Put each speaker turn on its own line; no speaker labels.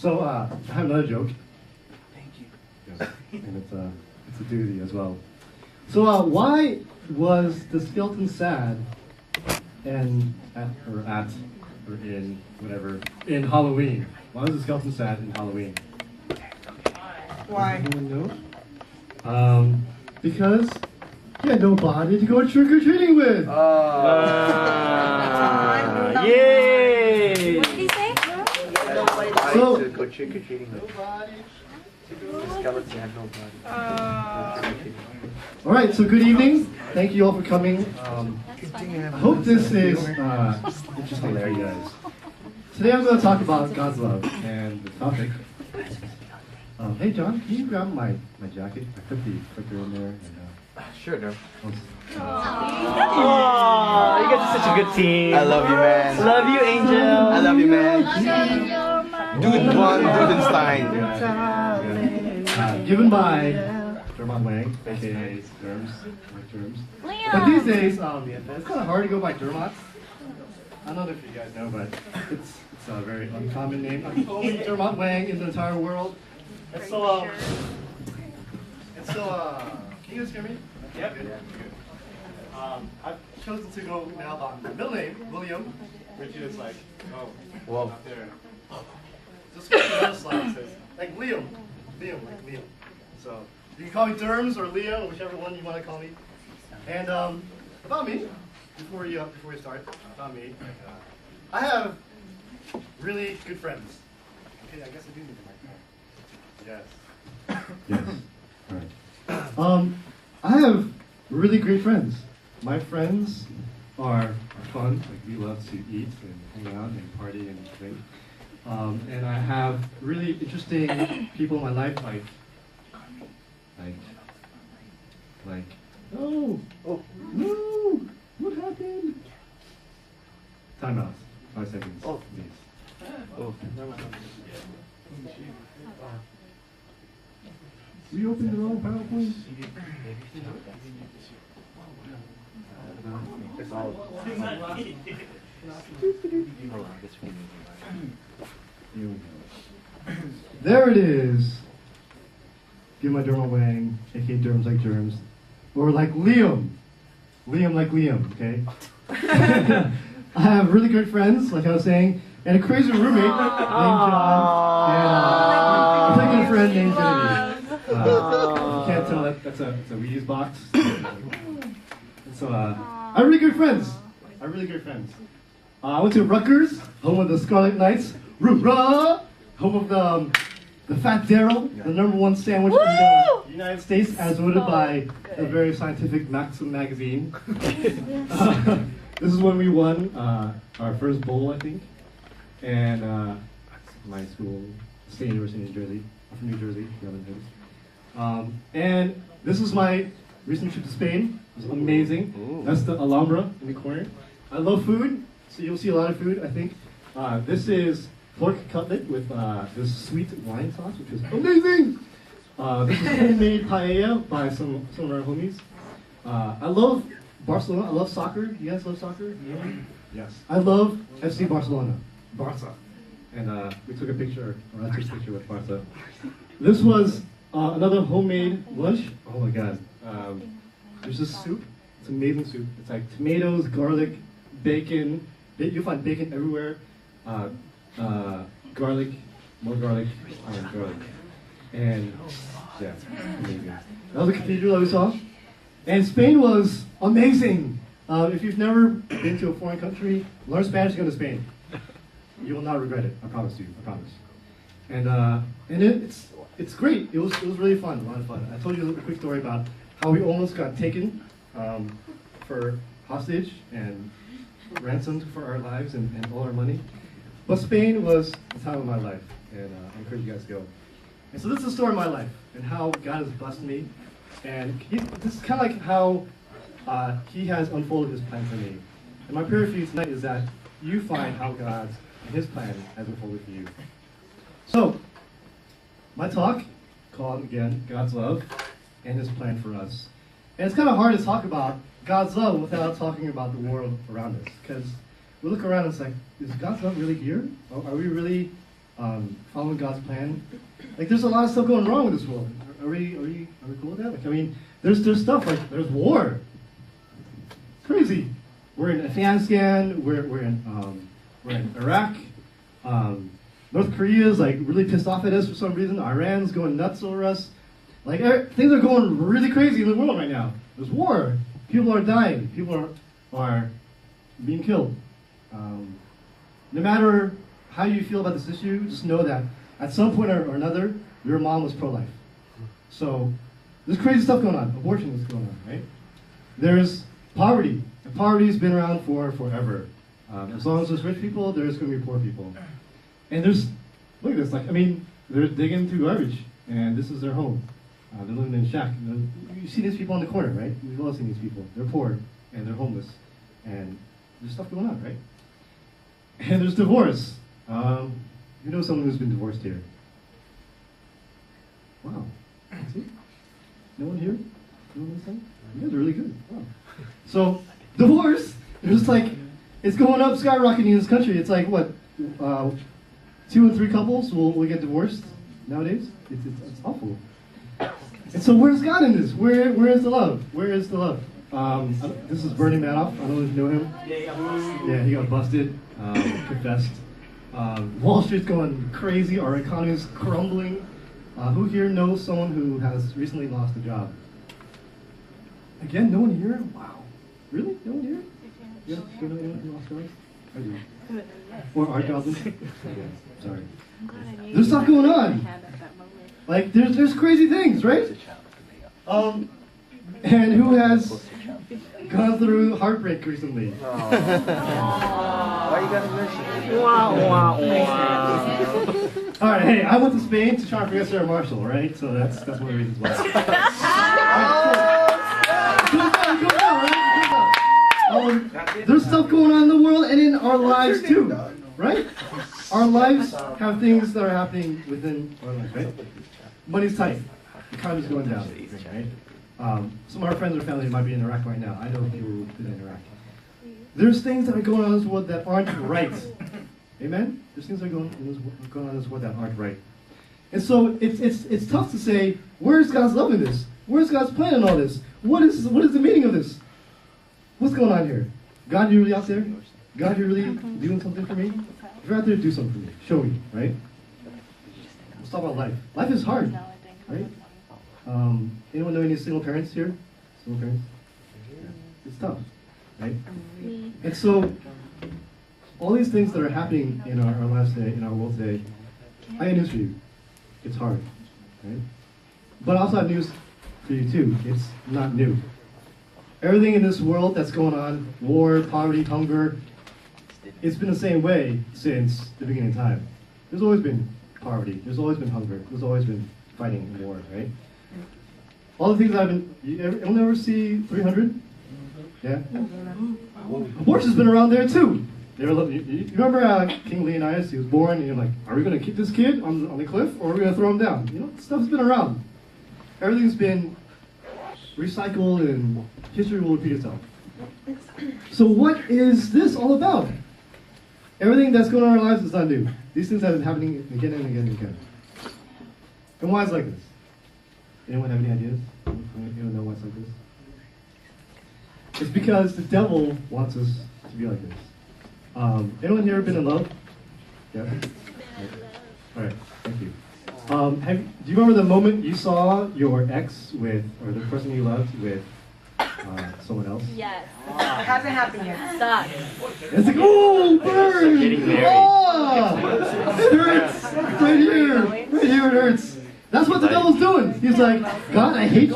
So I have another joke. Thank you. Yes. And it's a doozy as well. So why was the skeleton sad in Halloween? Why was the skeleton sad in Halloween?
Why?
Anyone know? Because he had nobody to go trick or treating with.
Yay!
What did he say?
So-
to go trick or treating. The skeleton had nobody.
All right. So good evening. Thank you all for coming.
That's funny.
I hope this is interesting for you guys. Today I'm going to talk about God's love and the topic. Hey John, can you grab my jacket? I put the clicker in there. And,
Sure, no.
Oh, you guys are such a good team.
I love you, man.
Love you, Angel.
I love you, man. Dude one, Dudenstein.
given by Dermot Wang, aka Derms, like Derms. But these days, it's kind of hard to go by Dermot. I don't know if you guys know, but it's a very uncommon name. I'm the only Dermot Wang in the entire world. And so, can you guys hear me? Yep. Good. I've chosen to go now by my middle name, William, which is like,
Whoa.
up there. Just like the other slide says, like Liam, like Liam. So you can call me Derms or Leo, whichever one you want to call me. And about me, before you start, about me, I have really good friends. Okay, I guess I do need the microphone. Yes. Yes. All right. I have really great friends. My friends are fun. Like we love to eat and hang out and party and drink. And I have really interesting people in my life, like, oh, no, what happened? Time out. 5 seconds, please. We opened the wrong PowerPoint. Here we go. There it is. Give my Dermot Wang, aka Derms like Germs, or like Liam. Liam like Liam, okay? I have really good friends, like I was saying, and a crazy roommate named John, and a really good friend named Genevieve. You can't tell that's a Wheaties box. And so I have really good friends. I went to Rutgers, home of the Scarlet Knights. Rah! Home of the Fat Daryl, the #1 sandwich in the United States, as voted by a very scientific Maxim magazine. This is when we won our first bowl, I think. And my school, State University of New Jersey. I'm from New Jersey, if you haven't noticed. And this is my recent trip to Spain. It was amazing. That's the Alhambra in the corner. I love food, so you'll see a lot of food, I think. This is pork cutlet with this sweet wine sauce, which is amazing. This is homemade paella by some of our homies. I love Barcelona. I love soccer. You guys love soccer? Yeah. Yes. I love FC Barcelona. Barca. And we took a picture, or I took a picture with Barca. This was another homemade lunch. Oh my god. There's this soup. It's amazing soup. It's like tomatoes, garlic, bacon. You'll find bacon everywhere. Garlic, more garlic, garlic. And yeah, amazing. That was a cathedral that we saw. And Spain was amazing. If you've never been to a foreign country, learn Spanish, go to Spain. You will not regret it. I promise you. I promise. And it's great. It was really fun. A lot of fun. I told you a quick story about how we almost got taken for hostage and ransomed for our lives and all our money. But Spain was the time of my life, and I encourage you guys to go. And so this is the story of my life and how God has blessed me. And this is kind of like how He has unfolded His plan for me. And my prayer for you tonight is that you find how God and His plan has unfolded for you. So, my talk, called again, God's Love and His Plan for Us. And it's kind of hard to talk about God's love without talking about the world around us. Because we look around and it's like, is God's love really here? Are we really following God's plan. Like, there's a lot of stuff going wrong with this world. Are we cool with that? Like, I mean, there's stuff like there's war. Crazy. We're in Afghanistan. We're in Iraq. North Korea is like really pissed off at us for some reason. Iran's going nuts over us. Like, things are going really crazy in the world right now. There's war. People are dying. People are being killed. No matter how you feel about this issue, just know that at some point or another, your mom was pro-life. So there's crazy stuff going on. Abortion is going on, right? There's poverty. And poverty's been around for forever. As long as there's rich people, there's going to be poor people. And there's, look at this, like, I mean, they're digging through garbage, and this is their home. They're living in a shack. You see these people on the corner, right? We've all seen these people. They're poor, and they're homeless. And there's stuff going on, right? And there's divorce. You know someone who's been divorced here? Wow. See? No one here? No one listening? You guys are really good. Wow. So, divorce, there's like, it's going up, skyrocketing in this country. It's like, what, 2 and 3 couples will get divorced nowadays? It's awful. And so where's God in this? Where is the love? Where is the love? This is Bernie Madoff. I don't know if you know him. Yeah, he got busted, confessed. Wall Street's going crazy. Our economy is crumbling. Who here knows someone who has recently lost a job? Again, no one here? Wow. Really? No one here? Yeah, do you know anyone who lost jobs? I do. Or our jobs? Sorry. There's stuff going on. Like, there's crazy things, right? And who has gone through heartbreak recently?
Why you gotta mention it?
All right, hey, I went to Spain to try and forget Sarah Marshall, right? So that's one of the reasons why. There's stuff going on in the world and in our lives too, right? Our lives have things that are happening within our life, right? Money's tight. The economy's going down, right? Some of our friends or family might be in Iraq right now. I know people who've been in Iraq. There's things that are going on in this world that aren't right. Amen? There's things that are going on in this world that aren't right. And so it's tough to say, where's God's love in this? Where's God's plan in all this? What is the meaning of this? What's going on here? God, you really out there? God, you really doing something for me? If you're out there, do something for me. Show me, right? Let's talk about life. Life is hard, right? Anyone know any single parents here? Single parents? Yeah. It's tough, right? And so, all these things that are happening in our lives today, in our world today, I have news for you. It's hard, right? But I also have news for you too. It's not new. Everything in this world that's going on, war, poverty, hunger, it's been the same way since the beginning of time. There's always been poverty. There's always been hunger. There's always been fighting and war, right? All the things I've been, anyone ever see 300? Yeah? Abortion's been around there too. You remember King Leonidas? He was born, and you're like, are we going to keep this kid on the cliff, or are we going to throw him down? You know, stuff's been around. Everything's been recycled, and history will repeat itself. So what is this all about? Everything that's going on in our lives is not new. These things have been happening again and again and again. And why is it like this? Anyone have any ideas? Anyone know why it's like this? It's because the devil wants us to be like this. Anyone here been in love? Yeah? All right, thank you. Do you remember the moment you saw your ex with, or the person you loved with someone else?
Yes.
It hasn't happened yet.
Sucks.
It's like, oh, burn!
Getting married.
Oh, it hurts! Right here it hurts. That's what the devil's doing. He's like, God, I hate you.